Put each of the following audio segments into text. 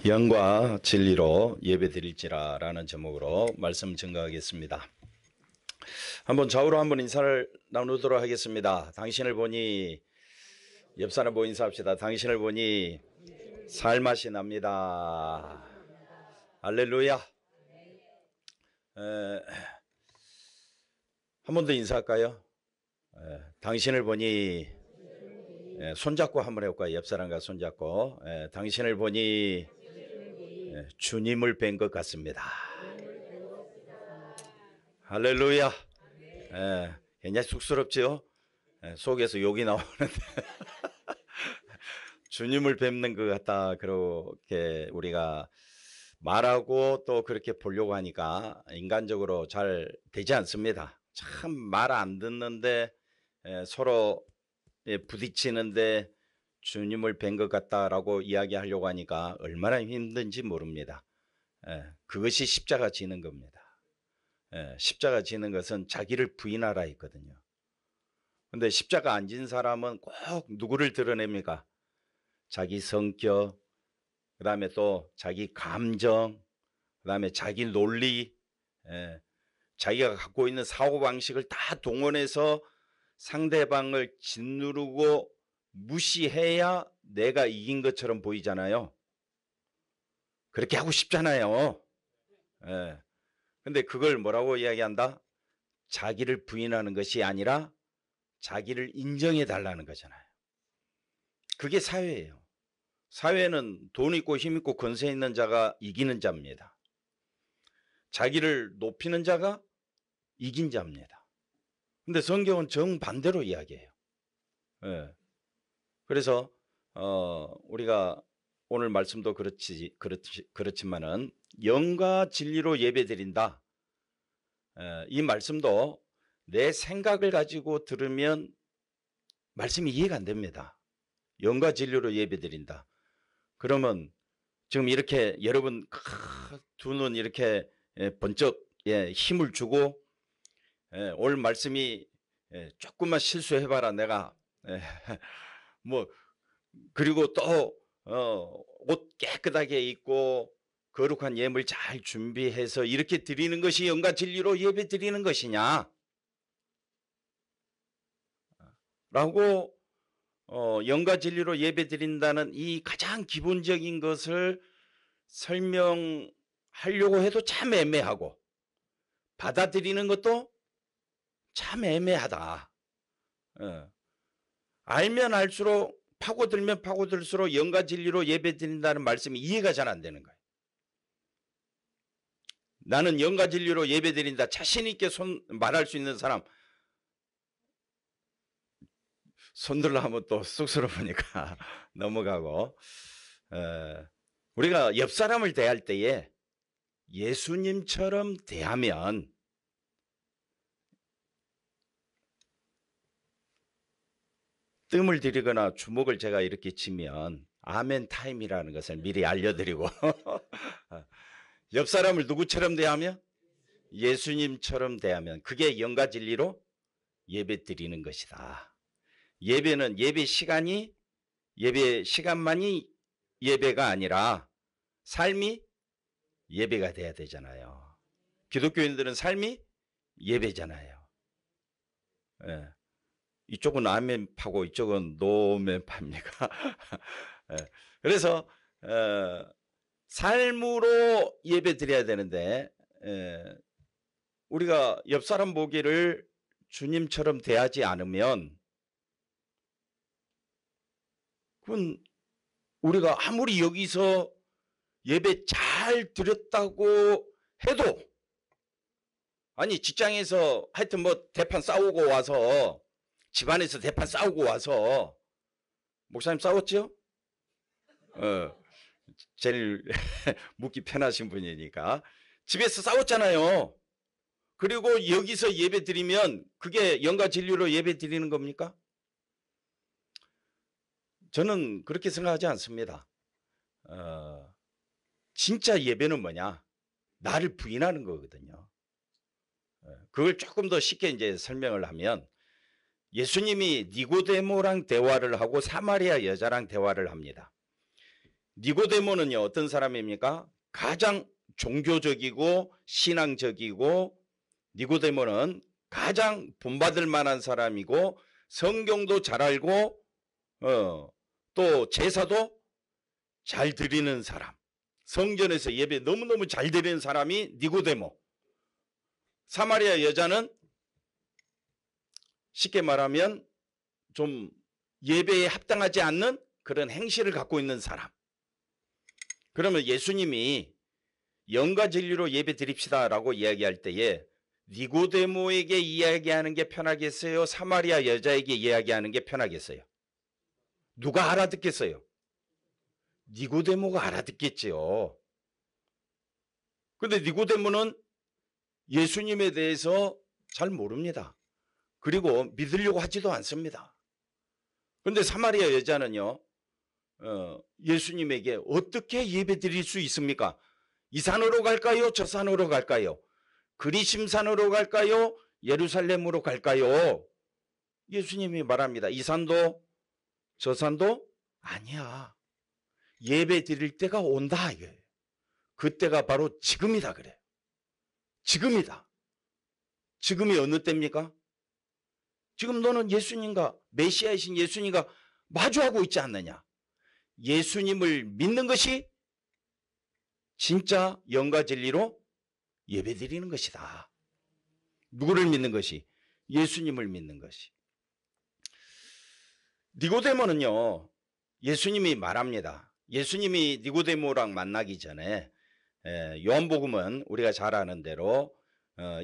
영과 진리로 예배드릴지라라는 제목으로 말씀 증거하겠습니다. 한번 좌우로 한번 인사를 나누도록 하겠습니다. 당신을 보니, 옆 사람 보고 인사합시다. 당신을 보니 살맛이 납니다. 할렐루야. 한 번 더 인사할까요? 당신을 보니, 손잡고 한번 해볼까요? 옆 사람과 손잡고. 당신을 보니 주님을 뵌 것 같습니다. 할렐루야. 굉장히 쑥스럽지요? 속에서 욕이 나오는데 주님을 뵙는 것 같다, 그렇게 우리가 말하고 또 그렇게 보려고 하니까 인간적으로 잘 되지 않습니다. 참 말 안 듣는데 서로 부딪히는데 주님을 뵌 것 같다라고 이야기하려고 하니까 얼마나 힘든지 모릅니다. 그것이 십자가 지는 겁니다. 십자가 지는 것은 자기를 부인하라 했거든요. 근데 십자가 안 진 사람은 꼭 누구를 드러냅니까? 자기 성격, 그 다음에 또 자기 감정, 그 다음에 자기 논리, 자기가 갖고 있는 사고방식을 다 동원해서 상대방을 짓누르고 무시해야 내가 이긴 것처럼 보이잖아요. 그렇게 하고 싶잖아요. 근데 그걸 뭐라고 이야기한다? 자기를 부인하는 것이 아니라 자기를 인정해 달라는 거잖아요. 그게 사회예요. 사회는 돈 있고 힘 있고 권세 있는 자가 이기는 자입니다. 자기를 높이는 자가 이긴 자입니다. 근데 성경은 정반대로 이야기해요. 그래서 우리가 오늘 말씀도 그렇지만은 영과 진리로 예배드린다. 이 말씀도 내 생각을 가지고 들으면 말씀이 이해가 안 됩니다. 영과 진리로 예배드린다. 그러면 지금 이렇게 여러분 두 눈 이렇게 번쩍 힘을 주고 오늘 말씀이 조금만 실수해봐라 내가 뭐 그리고 또 옷 깨끗하게 입고 거룩한 예물 잘 준비해서 이렇게 드리는 것이 영과 진리로 예배 드리는 것이냐 라고 영과 진리로 예배 드린다는 이 가장 기본적인 것을 설명하려고 해도 참 애매하고 받아들이는 것도 참 애매하다. 알면 알수록 파고들면 파고들수록 영과 진리로 예배 드린다는 말씀이 이해가 잘 안 되는 거예요. 나는 영과 진리로 예배 드린다 자신 있게 말할 수 있는 사람 손들라 하면 또 쑥스러우니까 넘어가고 우리가 옆 사람을 대할 때에 예수님처럼 대하면 뜸을 들이거나 주먹을 제가 이렇게 치면 아멘 타임이라는 것을 미리 알려드리고 옆 사람을 누구처럼 대하면 예수님처럼 대하면 그게 영과 진리로 예배 드리는 것이다. 예배는 예배 시간만이 예배가 아니라 삶이 예배가 돼야 되잖아요. 기독교인들은 삶이 예배잖아요. 이쪽은 아멘파고 이쪽은 노멘파입니까? 그래서 삶으로 예배 드려야 되는데 우리가 옆 사람 보기를 주님처럼 대하지 않으면 그건 우리가 아무리 여기서 예배 잘 드렸다고 해도 아니 직장에서 하여튼 뭐 대판 싸우고 와서 집안에서 대판 싸우고 와서 목사님 싸웠죠? 제일 묻기 편하신 분이니까 집에서 싸웠잖아요. 그리고 여기서 예배 드리면 그게 영과 진리로 예배 드리는 겁니까? 저는 그렇게 생각하지 않습니다. 진짜 예배는 뭐냐? 나를 부인하는 거거든요. 그걸 조금 더 쉽게 이제 설명을 하면 예수님이 니고데모랑 대화를 하고 사마리아 여자랑 대화를 합니다. 니고데모는요, 어떤 사람입니까? 가장 종교적이고 신앙적이고, 니고데모는 가장 본받을 만한 사람이고, 성경도 잘 알고, 또 제사도 잘 드리는 사람, 성전에서 예배 너무너무 잘 드리는 사람이 니고데모. 사마리아 여자는 쉽게 말하면 좀 예배에 합당하지 않는 그런 행실을 갖고 있는 사람. 그러면 예수님이 영과 진리로 예배 드립시다 라고 이야기할 때에 니고데모에게 이야기하는 게 편하겠어요? 사마리아 여자에게 이야기하는 게 편하겠어요? 누가 알아듣겠어요? 니고데모가 알아듣겠지요. 근데 니고데모는 예수님에 대해서 잘 모릅니다. 그리고 믿으려고 하지도 않습니다. 그런데 사마리아 여자는요, 예수님에게 어떻게 예배 드릴 수 있습니까? 이 산으로 갈까요? 저 산으로 갈까요? 그리심산으로 갈까요? 예루살렘으로 갈까요? 예수님이 말합니다. 이 산도 저 산도 아니야. 예배 드릴 때가 온다 이거예요. 그때가 바로 지금이다 그래요. 지금이다. 지금이 어느 때입니까? 지금 너는 예수님과 메시아이신 예수님과 마주하고 있지 않느냐. 예수님을 믿는 것이 진짜 영과 진리로 예배드리는 것이다. 누구를 믿는 것이? 예수님을 믿는 것이. 니고데모는요, 예수님이 말합니다. 예수님이 니고데모랑 만나기 전에 요한복음은 우리가 잘 아는 대로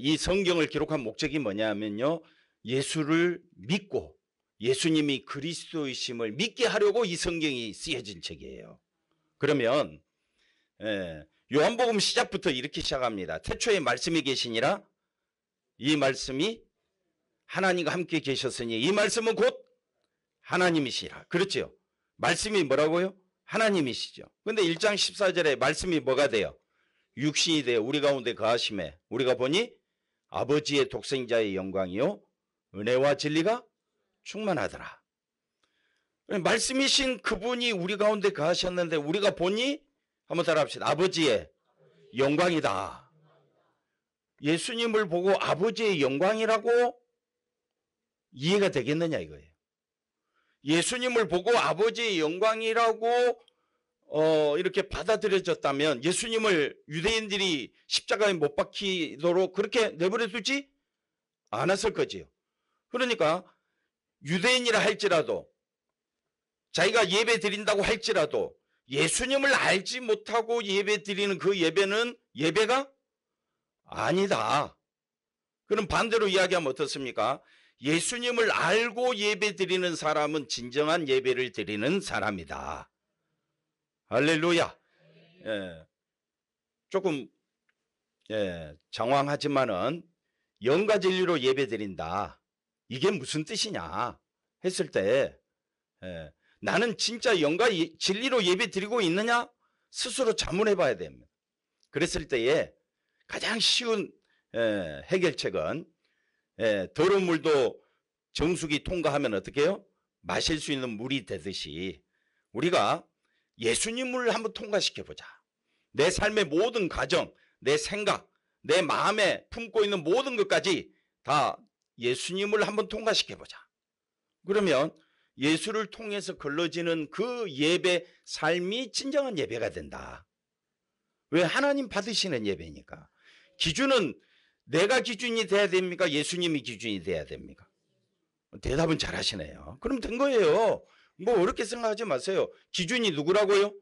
이 성경을 기록한 목적이 뭐냐면요, 예수를 믿고 예수님이 그리스도이심을 믿게 하려고 이 성경이 쓰여진 책이에요. 그러면 요한복음 시작부터 이렇게 시작합니다. 태초에 말씀이 계시니라. 이 말씀이 하나님과 함께 계셨으니 이 말씀은 곧 하나님이시라. 그렇죠? 말씀이 뭐라고요? 하나님이시죠. 근데 1장 14절에 말씀이 뭐가 돼요? 육신이 되어 우리 가운데 거하심에 우리가 보니 아버지의 독생자의 영광이요 은혜와 진리가 충만하더라. 말씀이신 그분이 우리 가운데 거하셨는데 우리가 보니 한번 따라합시다. 아버지의 영광이다. 예수님을 보고 아버지의 영광이라고 이해가 되겠느냐 이거예요. 예수님을 보고 아버지의 영광이라고 이렇게 받아들여졌다면 예수님을 유대인들이 십자가에 못 박히도록 그렇게 내버려 두지 않았을 거지요. 그러니까 유대인이라 할지라도 자기가 예배 드린다고 할지라도 예수님을 알지 못하고 예배 드리는 그 예배는 예배가 아니다. 그럼 반대로 이야기하면 어떻습니까? 예수님을 알고 예배 드리는 사람은 진정한 예배를 드리는 사람이다. 할렐루야. 조금 장황하지만은 영과 진리로 예배 드린다. 이게 무슨 뜻이냐 했을 때 나는 진짜 영과 진리로 예배 드리고 있느냐 스스로 자문해 봐야 됩니다. 그랬을 때에 가장 쉬운 해결책은 더러운 물도 정수기 통과하면 어떻게 해요? 마실 수 있는 물이 되듯이 우리가 예수님을 한번 통과시켜보자. 내 삶의 모든 과정, 내 생각, 내 마음에 품고 있는 모든 것까지 다 예수님을 한번 통과시켜보자. 그러면 예수를 통해서 걸러지는 그 예배 삶이 진정한 예배가 된다. 왜? 하나님 받으시는 예배니까. 기준은 내가 기준이 돼야 됩니까? 예수님이 기준이 돼야 됩니까? 대답은 잘 하시네요. 그럼 된 거예요. 뭐 어렵게 생각하지 마세요. 기준이 누구라고요?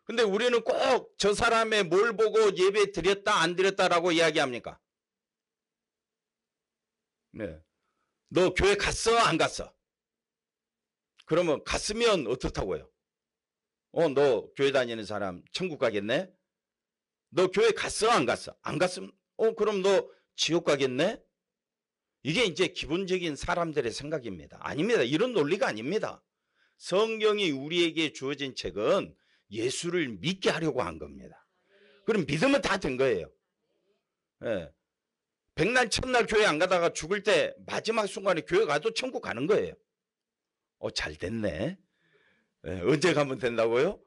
근데 우리는 꼭 저 사람의 뭘 보고 예배 드렸다 안 드렸다라고 이야기합니까? 네. 너 교회 갔어 안 갔어? 그러면 갔으면 어떻다고요? 너 교회 다니는 사람 천국 가겠네? 너 교회 갔어 안 갔어? 안 갔으면 그럼 너 지옥 가겠네? 이게 이제 기본적인 사람들의 생각입니다. 아닙니다. 이런 논리가 아닙니다. 성경이 우리에게 주어진 책은 예수를 믿게 하려고 한 겁니다. 그럼 믿으면 다 된 거예요. 백날 첫날 교회 안 가다가 죽을 때 마지막 순간에 교회 가도 천국 가는 거예요. 잘 됐네. 언제 가면 된다고요?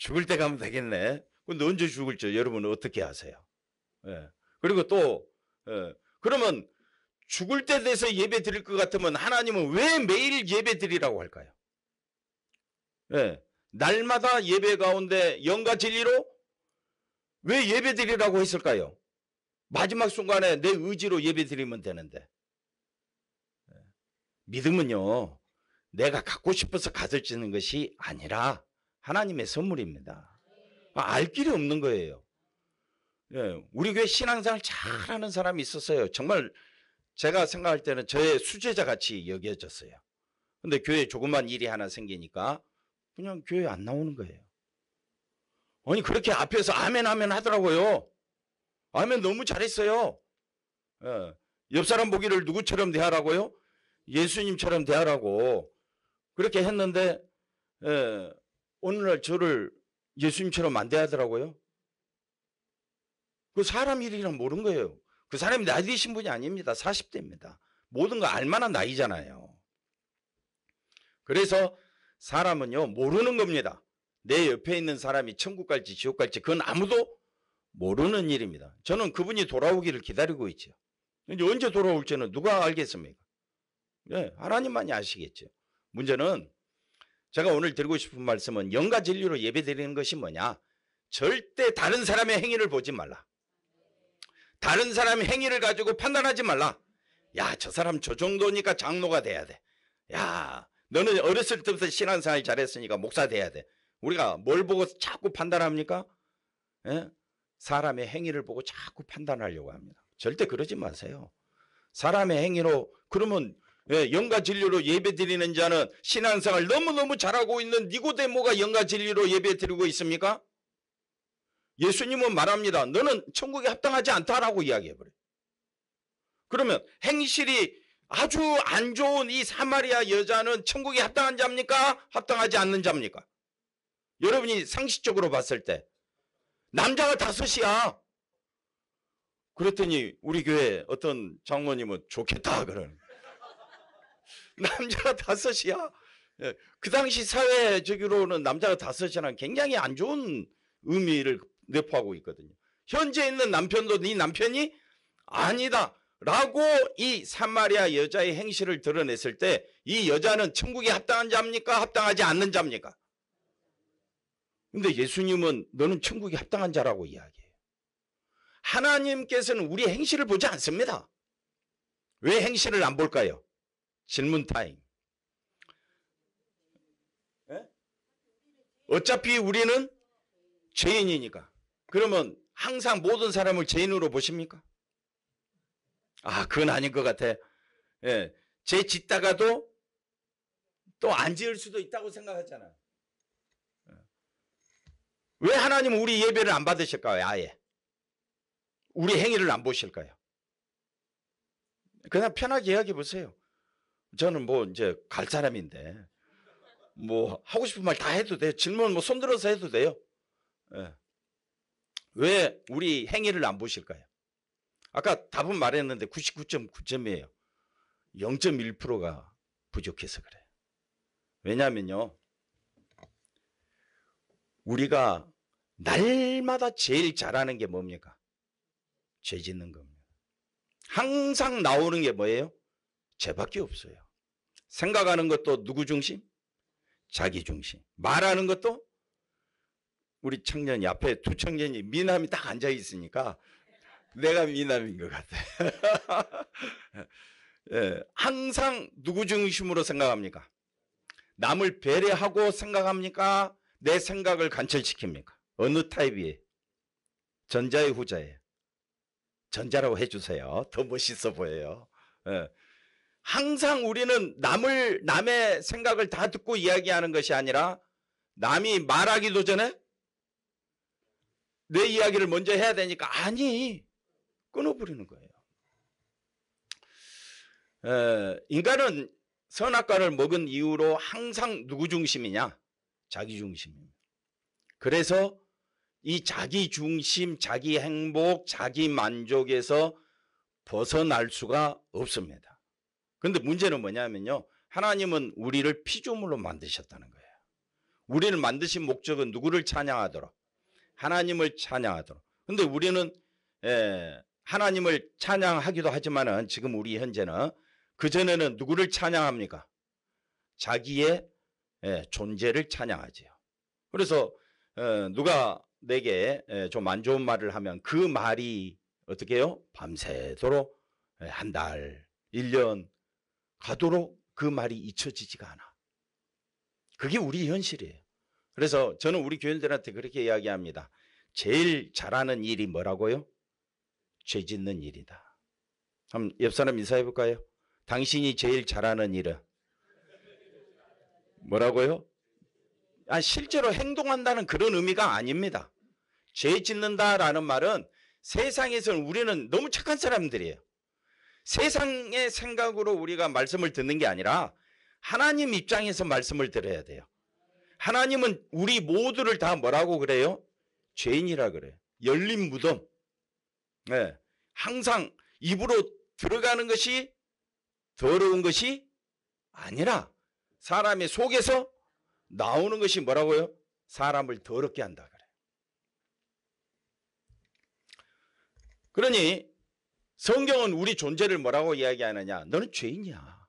죽을 때 가면 되겠네. 근데 언제 죽을지 여러분은 어떻게 아세요? 예. 그리고 또 그러면 죽을 때 돼서 예배 드릴 것 같으면 하나님은 왜 매일 예배 드리라고 할까요? 예. 날마다 예배 가운데 영과 진리로 왜 예배 드리라고 했을까요? 마지막 순간에 내 의지로 예배 드리면 되는데. 믿음은요, 내가 갖고 싶어서 가져지는 것이 아니라 하나님의 선물입니다. 알 길이 없는 거예요. 예, 우리 교회 신앙생활 잘하는 사람이 있었어요. 정말 제가 생각할 때는 저의 수제자 같이 여겨졌어요. 근데 교회에 조그만 일이 하나 생기니까 그냥 교회에 안 나오는 거예요. 아니 그렇게 앞에서 아멘 아멘 하더라고요. 아멘 너무 잘했어요. 예, 옆 사람 보기를 누구처럼 대하라고요? 예수님처럼 대하라고 그렇게 했는데 오늘날 저를 예수님처럼 안 대하더라고요. 그 사람 일이란 모르는 거예요. 그 사람이 나이 드신 분이 아닙니다. 40대입니다. 모든 거 알만한 나이잖아요. 그래서 사람은요 모르는 겁니다. 내 옆에 있는 사람이 천국 갈지 지옥 갈지 그건 아무도 모르는 일입니다. 저는 그분이 돌아오기를 기다리고 있죠. 이제 언제 돌아올지는 누가 알겠습니까? 네, 하나님만이 아시겠죠. 문제는 제가 오늘 드리고 싶은 말씀은 영과 진리로 예배드리는 것이 뭐냐? 절대 다른 사람의 행위를 보지 말라. 다른 사람의 행위를 가지고 판단하지 말라. 야, 저 사람 저 정도니까 장로가 돼야 돼. 야, 너는 어렸을 때부터 신앙생활 잘했으니까 목사 돼야 돼. 우리가 뭘 보고 자꾸 판단합니까? 예? 사람의 행위를 보고 자꾸 판단하려고 합니다. 절대 그러지 마세요. 사람의 행위로 그러면 영과 진리로 예배드리는 자는 신앙생활 너무너무 잘하고 있는 니고데모가 영과 진리로 예배드리고 있습니까? 예수님은 말합니다. 너는 천국에 합당하지 않다라고 이야기해버려요. 그러면 행실이 아주 안 좋은 이 사마리아 여자는 천국에 합당한 자입니까? 합당하지 않는 자입니까? 여러분이 상식적으로 봤을 때 남자가 5이야. 그랬더니 우리 교회 어떤 장로님은 좋겠다 그러는 남자가 5이야. 그 당시 사회적으로는 남자가 5이라는 굉장히 안 좋은 의미를 내포하고 있거든요. 현재 있는 남편도 네 남편이 아니다 라고 이 사마리아 여자의 행실을 드러냈을 때 이 여자는 천국에 합당한 자입니까? 합당하지 않는 자입니까? 근데 예수님은 너는 천국에 합당한 자라고 이야기해요. 하나님께서는 우리의 행실을 보지 않습니다. 왜 행실을 안 볼까요? 질문 타임. 어차피 우리는 죄인이니까. 그러면 항상 모든 사람을 죄인으로 보십니까? 아, 그건 아닌 것 같아. 죄 짓다가도 또 안 지을 수도 있다고 생각하잖아요. 왜 하나님은 우리 예배를 안 받으실까요? 아예. 우리 행위를 안 보실까요? 그냥 편하게 이야기해 보세요. 저는 뭐 이제 갈 사람인데 뭐 하고 싶은 말 다 해도 돼요. 질문 뭐 손들어서 해도 돼요. 왜 우리 행위를 안 보실까요? 아까 답은 말했는데 99.9점이에요. 0.1%가 부족해서 그래요. 왜냐하면요. 우리가 날마다 제일 잘하는 게 뭡니까? 죄 짓는 겁니다. 항상 나오는 게 뭐예요? 죄밖에 없어요. 생각하는 것도 누구 중심? 자기 중심. 말하는 것도 우리 청년이 앞에 두 청년이 미남이 딱 앉아 있으니까 내가 미남인 것 같아. 항상 누구 중심으로 생각합니까? 남을 배려하고 생각합니까? 내 생각을 관철시킵니까? 어느 타입이에요? 전자의 후자예요. 전자라고 해주세요. 더 멋있어 보여요. 항상 우리는 남의 생각을 다 듣고 이야기하는 것이 아니라 남이 말하기도 전에 내 이야기를 먼저 해야 되니까 아니 끊어버리는 거예요. 인간은 선악과를 먹은 이후로 항상 누구 중심이냐? 자기 중심입니다. 그래서 이 자기 중심, 자기 행복, 자기 만족에서 벗어날 수가 없습니다. 그런데 문제는 뭐냐면요. 하나님은 우리를 피조물로 만드셨다는 거예요. 우리를 만드신 목적은 누구를 찬양하도록? 하나님을 찬양하도록. 근데 우리는 하나님을 찬양하기도 하지만은 지금 우리 현재는 그전에는 누구를 찬양합니까? 자기의 존재를 찬양하지요. 그래서 누가 내게 좀 안 좋은 말을 하면 그 말이 어떻게 해요? 밤새도록 한 달, 1년 가도록 그 말이 잊혀지지가 않아. 그게 우리 현실이에요. 그래서 저는 우리 교인들한테 그렇게 이야기합니다. 제일 잘하는 일이 뭐라고요? 죄 짓는 일이다. 한번 옆 사람 인사해 볼까요? 당신이 제일 잘하는 일은 뭐라고요? 실제로 행동한다는 그런 의미가 아닙니다. 죄 짓는다라는 말은 세상에서는 우리는 너무 착한 사람들이에요. 세상의 생각으로 우리가 말씀을 듣는 게 아니라 하나님 입장에서 말씀을 들어야 돼요. 하나님은 우리 모두를 다 뭐라고 그래요? 죄인이라 그래요. 열린 무덤. 항상 입으로 들어가는 것이 더러운 것이 아니라 사람의 속에서 나오는 것이 뭐라고요? 사람을 더럽게 한다 그래요. 그러니 성경은 우리 존재를 뭐라고 이야기하느냐? 너는 죄인이야.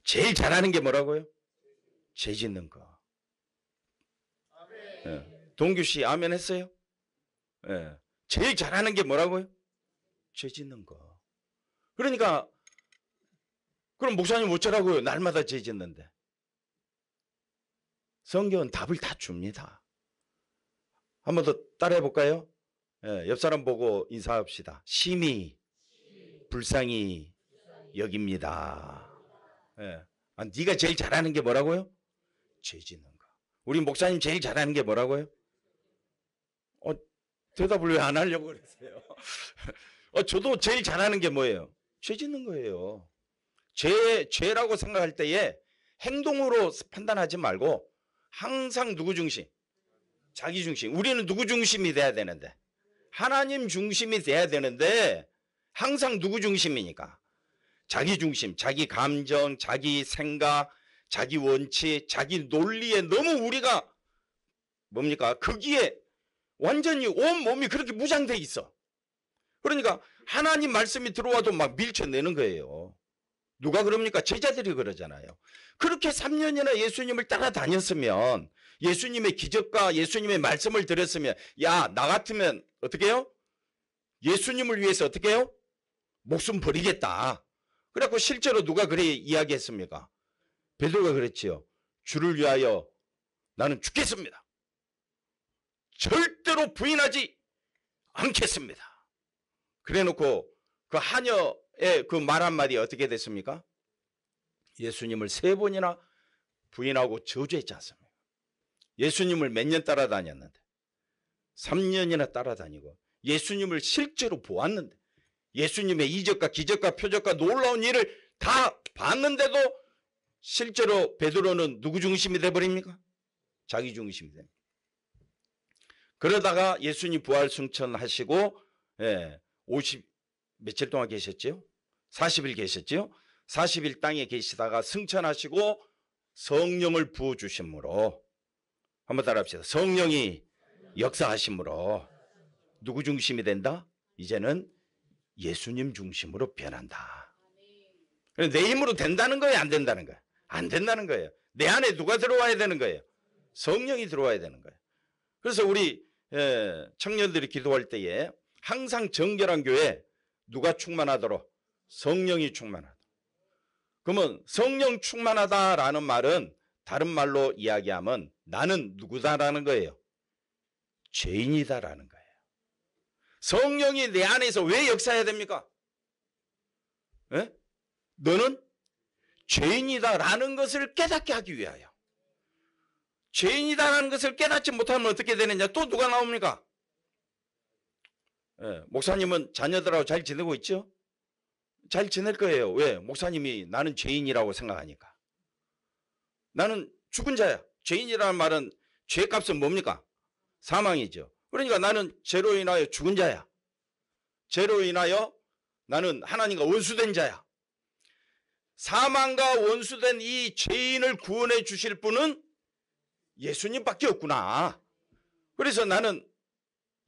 제일 잘하는 게 뭐라고요? 죄 짓는 거. 동규 씨 아멘 했어요? 제일 잘하는 게 뭐라고요? 죄 짓는 거. 그러니까 그럼 목사님 어쩌라고요? 날마다 죄 짓는데. 성경은 답을 다 줍니다. 한 번 더 따라해 볼까요? 옆 사람 보고 인사합시다. 심히 불쌍히 여깁니다. 네가 제일 잘하는 게 뭐라고요? 죄 짓는 거. 우리 목사님 제일 잘하는 게 뭐라고요? 대답을 왜 안 하려고 그랬어요? 저도 제일 잘하는 게 뭐예요? 죄 짓는 거예요. 죄라고 생각할 때에 행동으로 판단하지 말고 항상 누구 중심? 자기 중심. 우리는 누구 중심이 돼야 되는데? 하나님 중심이 돼야 되는데 항상 누구 중심이니까? 자기 중심, 자기 감정, 자기 생각, 자기 원칙, 자기 논리에 너무 우리가 뭡니까? 거기에 완전히 온 몸이 그렇게 무장돼 있어. 그러니까 하나님 말씀이 들어와도 막 밀쳐내는 거예요. 누가 그럽니까? 제자들이 그러잖아요. 그렇게 3년이나 예수님을 따라다녔으면, 예수님의 기적과 예수님의 말씀을 들었으면, 야, 나 같으면 어떻게 해요? 예수님을 위해서 어떻게 해요? 목숨 버리겠다. 그래갖고 실제로 누가 그래 이야기했습니까? 베드로가 그랬지요. 주를 위하여 나는 죽겠습니다. 절대로 부인하지 않겠습니다. 그래놓고 그 하녀의 그 말 한마디 어떻게 됐습니까? 예수님을 3번이나 부인하고 저주했지 않습니까? 예수님을 몇 년 따라다녔는데 3년이나 따라다니고 예수님을 실제로 보았는데 예수님의 이적과 기적과 표적과 놀라운 일을 다 봤는데도 실제로 베드로는 누구 중심이 돼버립니까? 자기 중심이 됩니다. 그러다가 예수님 부활 승천하시고 50 며칠 동안 계셨죠? 40일 계셨죠? 40일 땅에 계시다가 승천하시고 성령을 부어주심으로 한번 따라합시다. 성령이 역사하심으로 누구 중심이 된다? 이제는 예수님 중심으로 변한다. 내 힘으로 된다는 거예요? 안 된다는 거예요? 안 된다는 거예요. 내 안에 누가 들어와야 되는 거예요? 성령이 들어와야 되는 거예요. 그래서 우리 청년들이 기도할 때에 항상 정결한 교회 누가 충만하도록? 성령이 충만하도록. 그러면 성령 충만하다라는 말은 다른 말로 이야기하면 나는 누구다라는 거예요? 죄인이다라는 거예요. 성령이 내 안에서 왜 역사해야 됩니까? 너는 죄인이다라는 것을 깨닫게 하기 위하여. 죄인이다라는 것을 깨닫지 못하면 어떻게 되느냐? 또 누가 나옵니까? 목사님은 자녀들하고 잘 지내고 있죠? 잘 지낼 거예요. 왜? 목사님이 나는 죄인이라고 생각하니까. 나는 죽은 자야. 죄인이라는 말은 죄값은 뭡니까? 사망이죠. 그러니까 나는 죄로 인하여 죽은 자야. 죄로 인하여 나는 하나님과 원수된 자야. 사망과 원수된 이 죄인을 구원해 주실 분은 예수님밖에 없구나. 그래서 나는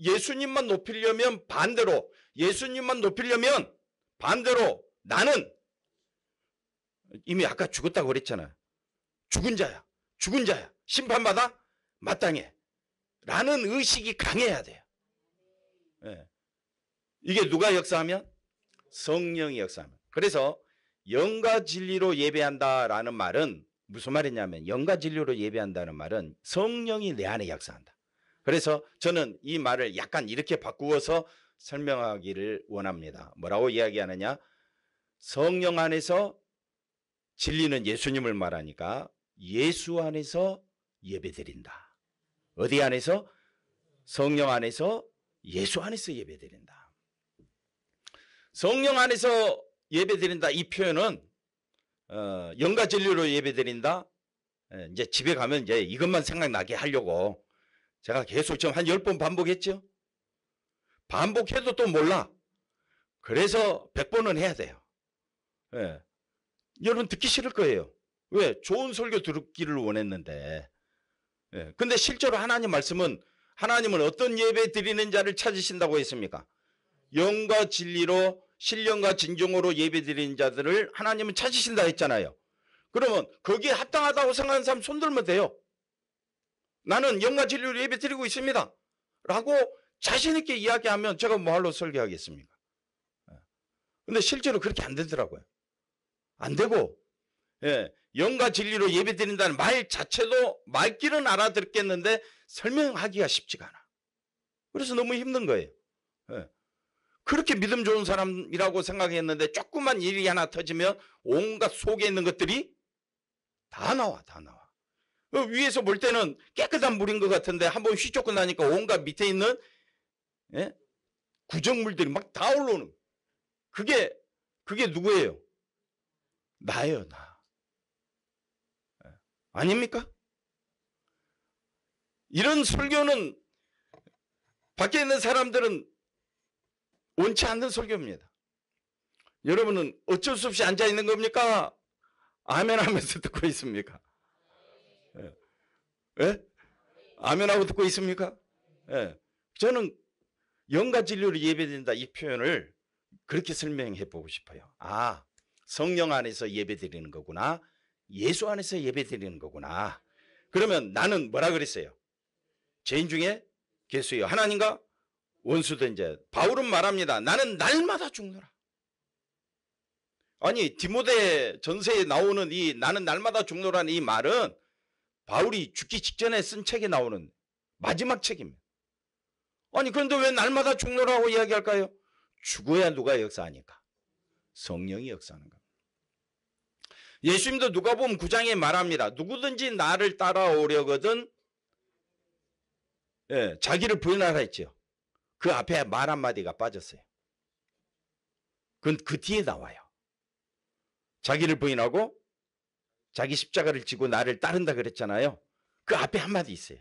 예수님만 높이려면 반대로, 예수님만 높이려면 반대로 나는 이미 아까 죽었다고 그랬잖아요. 죽은 자야. 죽은 자야. 심판받아 마땅해. 라는 의식이 강해야 돼요. 예. 이게 누가 역사하면? 성령이 역사하면. 그래서 영과 진리로 예배한다라는 말은 무슨 말이냐면, 영과 진리로 예배한다는 말은 성령이 내 안에 역사한다. 그래서 저는 이 말을 약간 이렇게 바꾸어서 설명하기를 원합니다. 뭐라고 이야기하느냐? 성령 안에서, 진리는 예수님을 말하니까 예수 안에서 예배드린다. 어디 안에서? 성령 안에서, 예수 안에서 예배드린다. 성령 안에서 예배드린다, 이 표현은 영과 진리로 예배드린다. 이제 집에 가면 이제 이것만 생각나게 하려고 제가 계속 지금 한 10번 반복했죠. 반복해도 또 몰라. 그래서 100번은 해야 돼요. 예. 여러분 듣기 싫을 거예요. 왜? 좋은 설교 듣기를 원했는데. 예. 근데 실제로 하나님 말씀은, 하나님은 어떤 예배 드리는 자를 찾으신다고 했습니까? 영과 진리로, 신령과 진정으로 예배 드리는 자들을 하나님은 찾으신다 했잖아요. 그러면 거기에 합당하다고 생각하는 사람 손 들면 돼요. 나는 영과 진리로 예배 드리고 있습니다 라고 자신 있게 이야기하면 제가 뭐할로 설교하겠습니까? 근데 실제로 그렇게 안 되더라고요. 안 되고, 예, 영과 진리로 예배 드린다는 말 자체도 말귀는 알아듣겠는데 설명하기가 쉽지가 않아. 그래서 너무 힘든 거예요. 예. 그렇게 믿음 좋은 사람이라고 생각했는데 조그만 일이 하나 터지면 온갖 속에 있는 것들이 다 나와. 위에서 볼 때는 깨끗한 물인 것 같은데 한번 휘젓고 나니까 온갖 밑에 있는, 예? 구정물들이 막 다 올라오는. 그게 누구예요? 나예요, 나. 아닙니까? 이런 설교는 밖에 있는 사람들은 원치 않는 설교입니다. 여러분은 어쩔 수 없이 앉아 있는 겁니까? 아멘 하면서 듣고 있습니까? 예? 예? 아멘 하고 듣고 있습니까? 예. 저는 영과 진리로 예배드린다, 이 표현을 그렇게 설명해 보고 싶어요. 아, 성령 안에서 예배 드리는 거구나. 예수 안에서 예배 드리는 거구나. 그러면 나는 뭐라 그랬어요? 죄인 중에 괴수요, 하나님과 원수된 자. 바울은 말합니다. 나는 날마다 죽노라. 아니, 디모데 전서에 나오는 이 나는 날마다 죽노라는 이 말은 바울이 죽기 직전에 쓴 책에 나오는 마지막 책입니다. 아니, 그런데 왜 날마다 죽노라고 이야기할까요? 죽어야 누가 역사하니까? 성령이 역사하는 겁니다. 예수님도 누가복음 9장에 말합니다. 누구든지 나를 따라오려거든, 예, 자기를 부인하라 했죠. 그 앞에 말 한마디가 빠졌어요. 그건 그 뒤에 나와요. 자기를 부인하고 자기 십자가를 지고 나를 따른다 그랬잖아요. 그 앞에 한마디 있어요.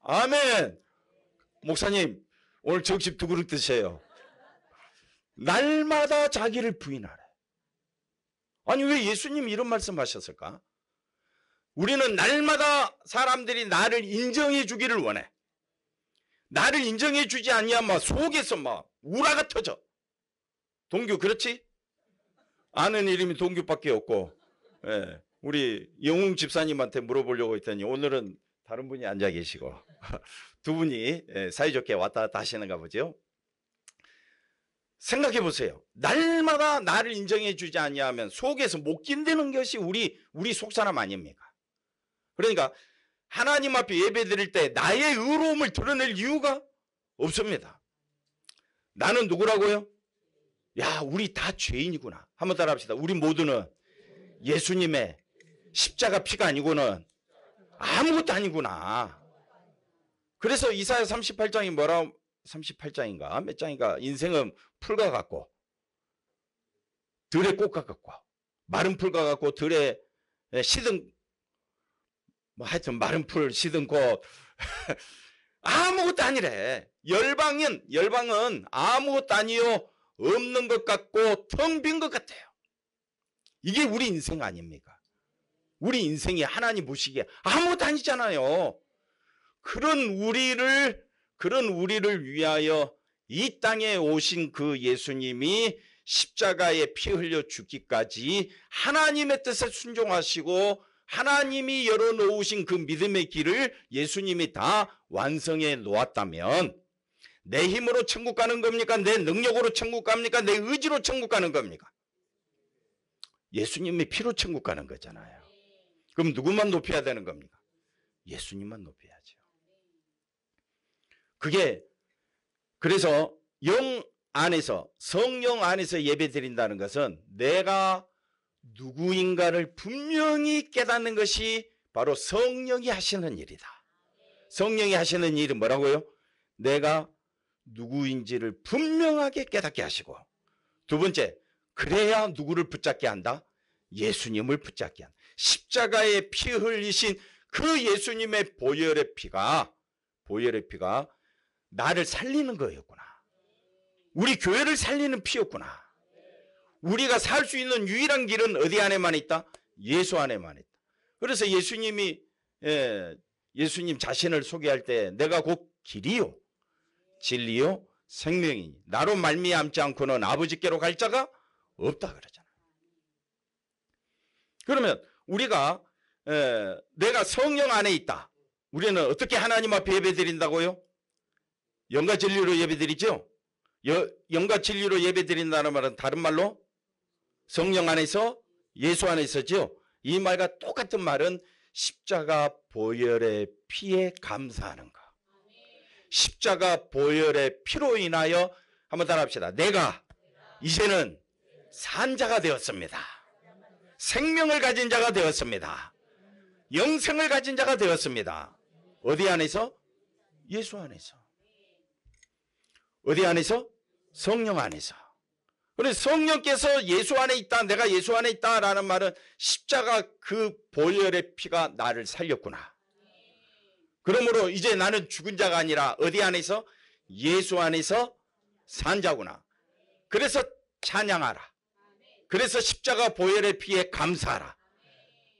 아멘. 목사님, 오늘 적십 두 그릇 드세요. 날마다 자기를 부인하래. 아니, 왜 예수님이 이런 말씀하셨을까? 우리는 날마다 사람들이 나를 인정해 주기를 원해. 나를 인정해 주지 않으면 막 속에서 막 우라가 터져. 동규 그렇지? 아는 이름이 동규밖에 없고, 예, 우리 영웅 집사님한테 물어보려고 했더니 오늘은 다른 분이 앉아 계시고 두 분이 사이좋게 왔다 갔다 하시는가 보죠. 생각해 보세요. 날마다 나를 인정해 주지 않냐면 속에서 못 견디는 것이 우리 속사람 아닙니까? 그러니까 하나님 앞에 예배 드릴 때 나의 의로움을 드러낼 이유가 없습니다. 나는 누구라고요? 야, 우리 다 죄인이구나. 한번 따라 합시다. 우리 모두는 예수님의 십자가 피가 아니고는 아무것도 아니구나. 그래서 이사야 38장이 뭐라, 38장인가 몇 장인가, 인생은 풀과 같고 들의 꽃과 같고, 마른 풀과 같고 들의 시든, 뭐 하여튼 마른 풀 시든 꽃 아무것도 아니래. 열방은 아무것도 아니요, 없는 것 같고 텅 빈 것 같아요. 이게 우리 인생 아닙니까? 우리 인생이 하나님 보시기에 아무것도 아니잖아요. 그런 우리를 위하여 이 땅에 오신 그 예수님이 십자가에 피 흘려 죽기까지 하나님의 뜻에 순종하시고 하나님이 열어놓으신 그 믿음의 길을 예수님이 다 완성해 놓았다면 내 힘으로 천국 가는 겁니까? 내 능력으로 천국 갑니까? 내 의지로 천국 가는 겁니까? 예수님의 피로 천국 가는 거잖아요. 그럼 누구만 높여야 되는 겁니까? 예수님만 높여야죠. 그래서 영 안에서, 성령 안에서 예배 드린다는 것은 내가 누구인가를 분명히 깨닫는 것이 바로 성령이 하시는 일이다. 성령이 하시는 일은 뭐라고요? 내가 누구인지를 분명하게 깨닫게 하시고, 두 번째, 그래야 누구를 붙잡게 한다? 예수님을 붙잡게 한다. 십자가에 피 흘리신 그 예수님의 보혈의 피가 나를 살리는 거였구나. 우리 교회를 살리는 피였구나. 우리가 살 수 있는 유일한 길은 어디 안에만 있다? 예수 안에만 있다. 그래서 예수님 자신을 소개할 때 내가 곧 길이요 진리요 생명이니 나로 말미암지 않고는 아버지께로 갈 자가 없다 그러잖아요. 그러면 우리가 내가 성령 안에 있다. 우리는 어떻게 하나님 앞에 예배드린다고요? 영과 진리로 예배드리죠. 영과 진리로 예배드린다는 말은 다른 말로 성령 안에서 예수 안에서죠. 이 말과 똑같은 말은 십자가 보혈의 피에 감사하는 것. 십자가 보혈의 피로 인하여 한번 따라합시다. 내가 이제는 산 자가 되었습니다. 생명을 가진 자가 되었습니다. 영생을 가진 자가 되었습니다. 어디 안에서? 예수 안에서. 어디 안에서? 성령 안에서. 그래서 성령께서 예수 안에 있다, 내가 예수 안에 있다라는 말은 십자가 그 보혈의 피가 나를 살렸구나. 그러므로 이제 나는 죽은 자가 아니라 어디 안에서? 예수 안에서 산 자구나. 그래서 찬양하라. 그래서 십자가 보혈의 피에 감사하라.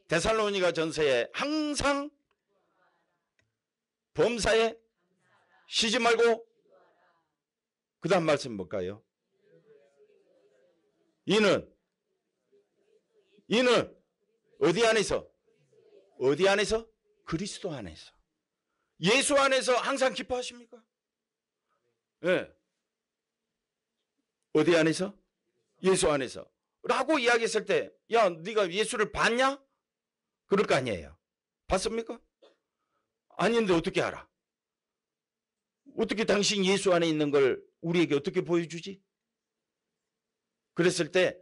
데살로니가 전서에 항상 범사에 쉬지 말고, 그 다음 말씀 뭘까요? 이는 어디 안에서? 어디 안에서? 그리스도 안에서. 예수 안에서 항상 기뻐하십니까? 네. 어디 안에서? 예수 안에서. 라고 이야기했을 때, 야, 네가 예수를 봤냐? 그럴 거 아니에요. 봤습니까? 아닌데 어떻게 알아? 어떻게 당신 예수 안에 있는 걸 우리에게 어떻게 보여주지? 그랬을 때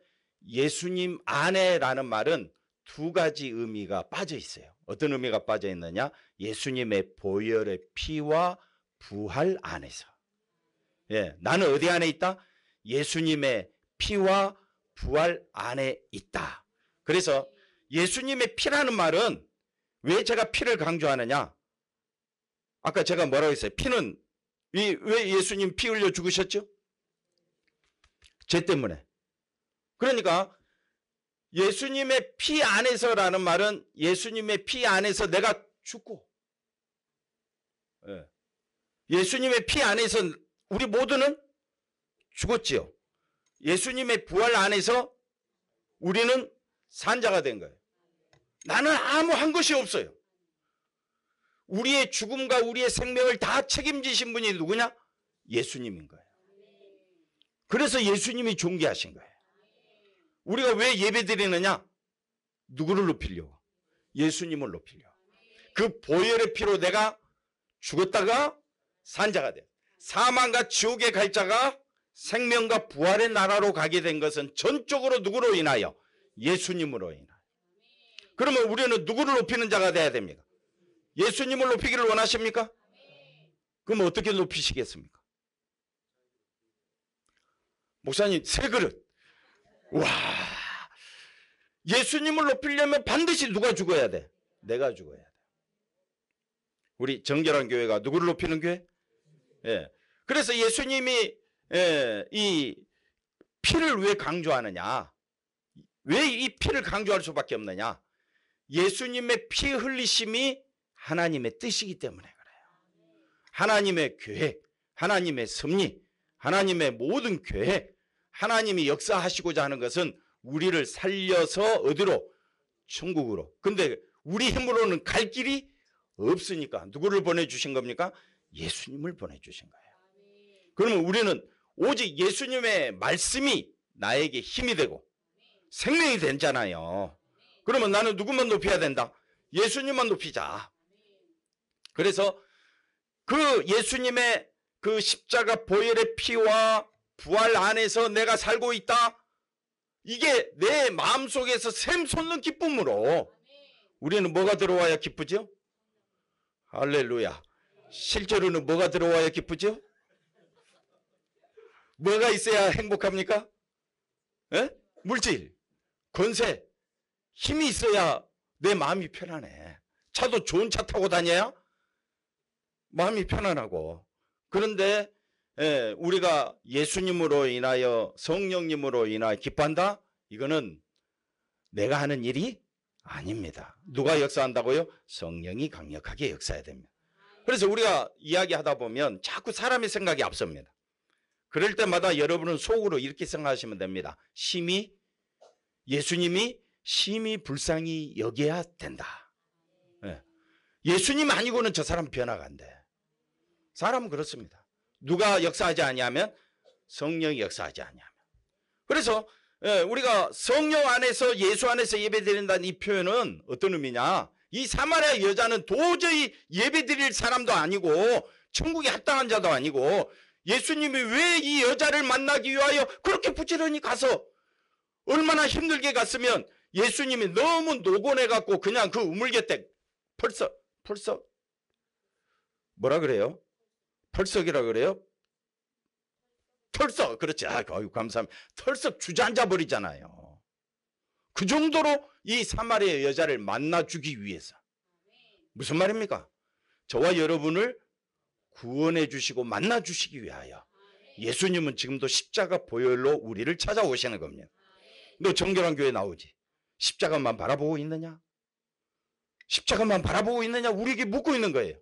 예수님 안에라는 말은 두 가지 의미가 빠져 있어요. 어떤 의미가 빠져 있느냐? 예수님의 보혈의 피와 부활 안에서. 나는 어디 안에 있다? 예수님의 피와 부활 안에 있다. 그래서 예수님의 피라는 말은 왜 제가 피를 강조하느냐? 아까 제가 뭐라고 했어요? 피는 왜 예수님 피 흘려 죽으셨죠? 죄 때문에. 그러니까 예수님의 피 안에서라는 말은 예수님의 피 안에서 내가 죽고, 예수님의 피 안에서 우리 모두는 죽었지요. 예수님의 부활 안에서 우리는 산자가 된 거예요. 나는 아무 한 것이 없어요. 우리의 죽음과 우리의 생명을 다 책임지신 분이 누구냐? 예수님인 거예요. 그래서 예수님이 존귀하신 거예요. 우리가 왜 예배 드리느냐? 누구를 높이려고? 예수님을 높이려고. 그 보혈의 피로 내가 죽었다가 산자가 돼. 사망과 지옥에 갈 자가 생명과 부활의 나라로 가게 된 것은 전적으로 누구로 인하여? 예수님으로 인하여. 그러면 우리는 누구를 높이는 자가 돼야 됩니까? 예수님을 높이기를 원하십니까? 그럼 어떻게 높이시겠습니까? 목사님, 새 그릇. 와, 예수님을 높이려면 반드시 누가 죽어야 돼? 내가 죽어야 돼. 우리 정결한 교회가 누구를 높이는 교회? 그래서 예수님이 이 피를 왜 강조하느냐? 왜 이 피를 강조할 수밖에 없느냐? 예수님의 피 흘리심이 하나님의 뜻이기 때문에 그래요. 하나님의 계획, 하나님의 섭리, 하나님의 모든 계획, 하나님이 역사하시고자 하는 것은 우리를 살려서 어디로? 천국으로. 근데 우리 힘으로는 갈 길이 없으니까 누구를 보내주신 겁니까? 예수님을 보내주신 거예요. 그러면 우리는 오직 예수님의 말씀이 나에게 힘이 되고 생명이 되잖아요. 그러면 나는 누구만 높여야 된다? 예수님만 높이자. 그래서 그 예수님의 그 십자가 보혈의 피와 부활 안에서 내가 살고 있다. 이게 내 마음속에서 샘솟는 기쁨으로 우리는 뭐가 들어와야 기쁘죠? 할렐루야. 실제로는 뭐가 들어와야 기쁘죠? 뭐가 있어야 행복합니까? 에? 물질, 권세, 힘이 있어야 내 마음이 편안해. 차도 좋은 차 타고 다녀야 마음이 편안하고. 그런데 우리가 예수님으로 인하여 성령님으로 인하여 기뻐한다? 이거는 내가 하는 일이 아닙니다. 누가 역사한다고요? 성령이 강력하게 역사해야 됩니다. 그래서 우리가 이야기하다 보면 자꾸 사람의 생각이 앞섭니다. 그럴 때마다 여러분은 속으로 이렇게 생각하시면 됩니다. 예수님이 심히 불쌍히 여겨야 된다. 예수님 아니고는 저 사람 변화가 안 돼. 사람은 그렇습니다. 누가 역사하지 아니하면 성령이 역사하지 아니하면. 그래서 우리가 성령 안에서 예수 안에서 예배드린다는 이 표현은 어떤 의미냐? 이 사마리아 여자는 도저히 예배드릴 사람도 아니고 천국에 합당한 자도 아니고 예수님이 왜 이 여자를 만나기 위하여 그렇게 부지런히 가서 얼마나 힘들게 갔으면 예수님이 너무 노곤해갖고 그냥 그 우물갯대 벌써 뭐라 그래요? 펄썩이라 그래요? 털썩. 그렇지. 아유, 감사합니다. 털썩 주저앉아 버리잖아요. 그 정도로 이 사마리아 여자를 만나주기 위해서. 무슨 말입니까? 저와 여러분을 구원해 주시고 만나 주시기 위하여 예수님은 지금도 십자가 보혈로 우리를 찾아오시는 겁니다. 너 정결한 교회 나오지? 십자가만 바라보고 있느냐? 십자가만 바라보고 있느냐? 우리에게 묻고 있는 거예요.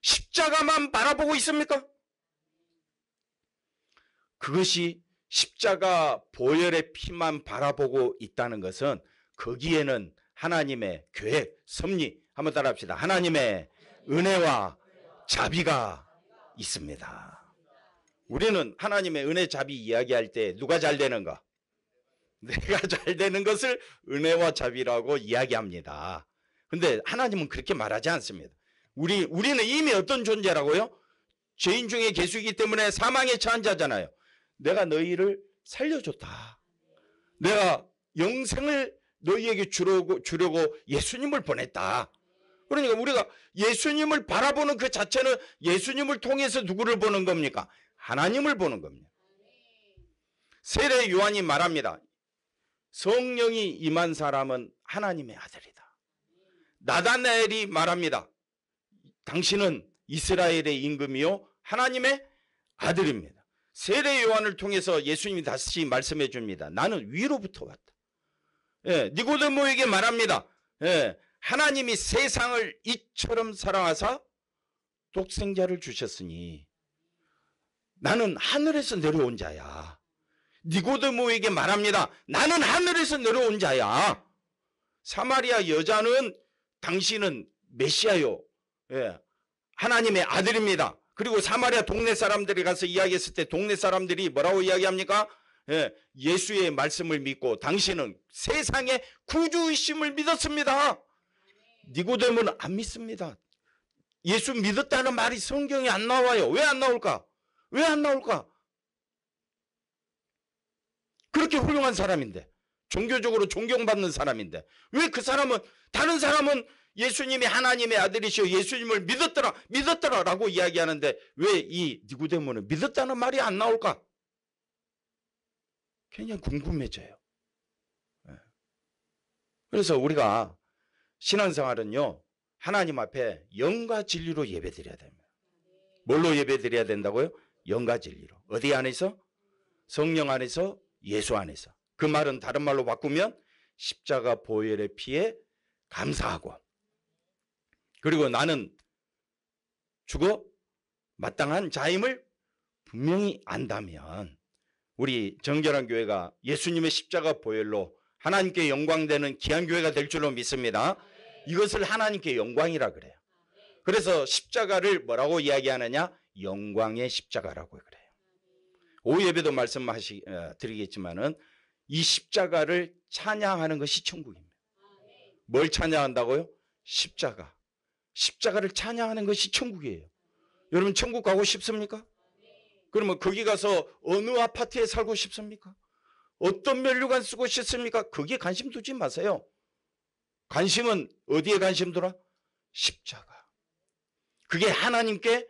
십자가만 바라보고 있습니까? 그것이 십자가 보혈의 피만 바라보고 있다는 것은 거기에는 하나님의 계획, 섭리, 한번 따라합시다. 하나님의 은혜와 자비가 있습니다. 우리는 하나님의 은혜, 자비 이야기할 때 누가 잘 되는가? 내가 잘 되는 것을 은혜와 자비라고 이야기합니다. 근데 하나님은 그렇게 말하지 않습니다. 우리는 이미 어떤 존재라고요? 죄인 중에 계수이기 때문에 사망에 처한 자잖아요. 내가 너희를 살려줬다. 내가 영생을 너희에게 주려고 예수님을 보냈다. 그러니까 우리가 예수님을 바라보는 그 자체는 예수님을 통해서 누구를 보는 겁니까? 하나님을 보는 겁니다. 세례 요한이 말합니다. 성령이 임한 사람은 하나님의 아들이다. 나다나엘이 말합니다. 당신은 이스라엘의 임금이요 하나님의 아들입니다. 세례 요한을 통해서 예수님이 다시 말씀해 줍니다. 나는 위로부터 왔다. 니고데모에게 말합니다. 하나님이 세상을 이처럼 사랑하사 독생자를 주셨으니 나는 하늘에서 내려온 자야. 니고데모에게 말합니다. 나는 하늘에서 내려온 자야. 사마리아 여자는 당신은 메시아요. 하나님의 아들입니다. 그리고 사마리아 동네 사람들이 가서 이야기했을 때 동네 사람들이 뭐라고 이야기합니까? 예수의 말씀을 믿고 당신은 세상의 구주이심을 믿었습니다. 니고데모는 안 믿습니다. 예수 믿었다는 말이 성경에 안 나와요. 왜 안 나올까? 왜 안 나올까? 그렇게 훌륭한 사람인데, 종교적으로 존경받는 사람인데 왜 그 사람은, 다른 사람은 예수님이 하나님의 아들이시오 예수님을 믿었더라 라고 이야기하는데 왜 이 니고데모는 믿었다는 말이 안 나올까? 굉장히 궁금해져요. 그래서 우리가 신앙생활은요 하나님 앞에 영과 진리로 예배드려야 됩니다. 뭘로 예배드려야 된다고요? 영과 진리로. 어디 안에서? 성령 안에서, 예수 안에서. 그 말은 다른 말로 바꾸면 십자가 보혈의 피에 감사하고, 그리고 나는 죽어 마땅한 자임을 분명히 안다면 우리 정결한 교회가 예수님의 십자가 보혈로 하나님께 영광되는 귀한 교회가 될 줄로 믿습니다. 이것을 하나님께 영광이라 그래요. 그래서 십자가를 뭐라고 이야기하느냐? 영광의 십자가라고 그래요. 오후 예배도 드리겠지만은 이 십자가를 찬양하는 것이 천국입니다. 뭘 찬양한다고요? 십자가. 십자가를 찬양하는 것이 천국이에요. 여러분 천국 가고 싶습니까? 그러면 거기 가서 어느 아파트에 살고 싶습니까? 어떤 면류관 쓰고 싶습니까? 거기에 관심 두지 마세요. 관심은 어디에 관심 두라? 십자가. 그게 하나님께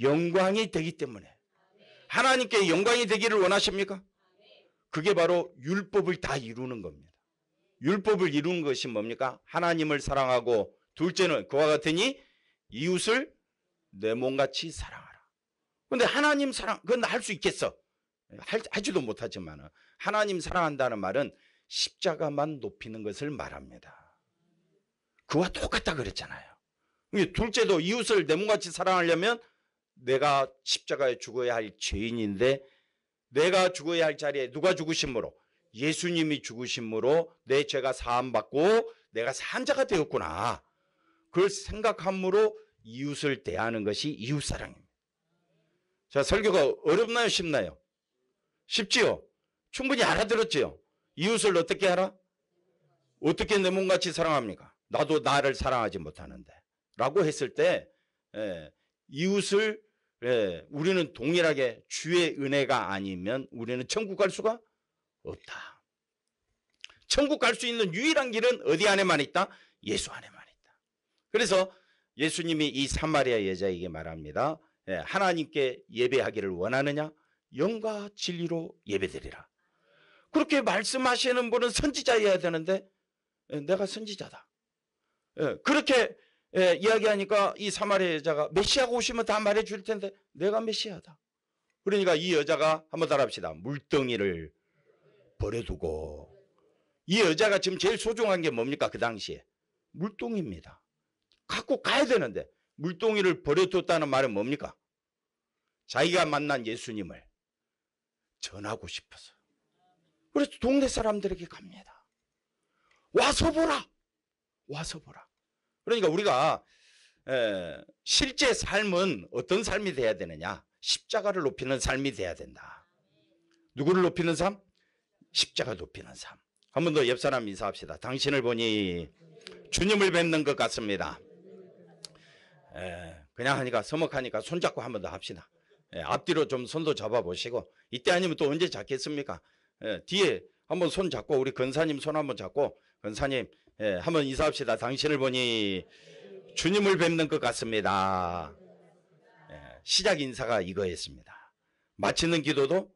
영광이 되기 때문에. 하나님께 영광이 되기를 원하십니까? 그게 바로 율법을 다 이루는 겁니다. 율법을 이루는 것이 뭡니까? 하나님을 사랑하고, 둘째는 그와 같으니 이웃을 내 몸같이 사랑하라. 근데 하나님 사랑, 그건 할 수 있겠어? 하지도 못하지만 하나님 사랑한다는 말은 십자가만 높이는 것을 말합니다. 그와 똑같다 그랬잖아요. 둘째도 이웃을 내 몸같이 사랑하려면 내가 십자가에 죽어야 할 죄인인데, 내가 죽어야 할 자리에 누가 죽으심으로? 예수님이 죽으심으로 내 죄가 사함받고 내가 산 자가 되었구나. 그걸 생각함으로 이웃을 대하는 것이 이웃사랑입니다. 자, 설교가 어렵나요? 쉽나요? 쉽지요? 충분히 알아들었지요? 이웃을 어떻게 하라? 어떻게 내 몸같이 사랑합니까? 나도 나를 사랑하지 못하는데 라고 했을 때 이웃을 우리는 동일하게 주의 은혜가 아니면 우리는 천국 갈 수가 없다. 천국 갈 수 있는 유일한 길은 어디 안에만 있다? 예수 안에만 있다. 그래서 예수님이 이 사마리아 여자에게 말합니다. 하나님께 예배하기를 원하느냐? 영과 진리로 예배드리라. 그렇게 말씀하시는 분은 선지자여야 되는데 내가 선지자다. 그렇게 이야기하니까 이 사마리아 여자가 메시아가 오시면 다 말해줄 텐데 내가 메시아다. 그러니까 이 여자가 한번 따라합시다. 물덩이를 버려두고. 이 여자가 지금 제일 소중한 게 뭡니까? 그 당시에 물동입니다. 갖고 가야 되는데 물동이를 버려뒀다는 말은 뭡니까? 자기가 만난 예수님을 전하고 싶어서. 그래서 동네 사람들에게 갑니다. 와서 보라. 와서 보라. 그러니까 우리가 실제 삶은 어떤 삶이 돼야 되느냐? 십자가를 높이는 삶이 돼야 된다. 누구를 높이는 삶? 십자가 높이는 삶. 한 번 더 옆 사람 인사합시다. 당신을 보니 주님을 뵙는 것 같습니다. 그냥 하니까 서먹하니까 손잡고 한 번 더 합시다. 앞뒤로 좀 손도 잡아보시고, 이때 아니면 또 언제 잡겠습니까? 뒤에 한번 손 잡고, 우리 권사님 손 한번 잡고, 권사님 한번 인사합시다. 당신을 보니 주님을 뵙는 것 같습니다. 시작 인사가 이거였습니다. 마치는 기도도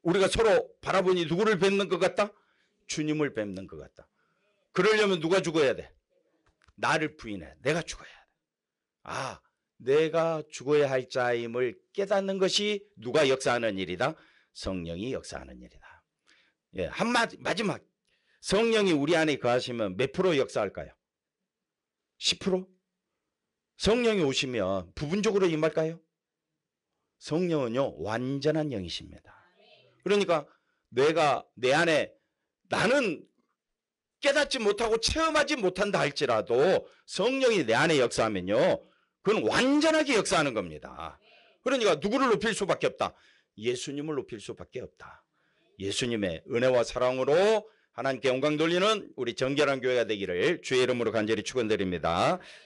우리가 서로 바라보니 누구를 뵙는 것 같다? 주님을 뵙는 것 같다. 그러려면 누가 죽어야 돼? 나를 부인해. 내가 죽어야 돼. 아, 내가 죽어야 할 자임을 깨닫는 것이 누가 역사하는 일이다? 성령이 역사하는 일이다. 마지막. 성령이 우리 안에 거하시면 몇 프로 역사할까요? 10%? 성령이 오시면 부분적으로 임할까요? 성령은요, 완전한 영이십니다. 그러니까 내가 내 안에, 나는 깨닫지 못하고 체험하지 못한다 할지라도 성령이 내 안에 역사하면요, 그건 완전하게 역사하는 겁니다. 그러니까 누구를 높일 수밖에 없다? 예수님을 높일 수밖에 없다. 예수님의 은혜와 사랑으로 하나님께 영광 돌리는 우리 정결한 교회가 되기를 주의 이름으로 간절히 축원드립니다.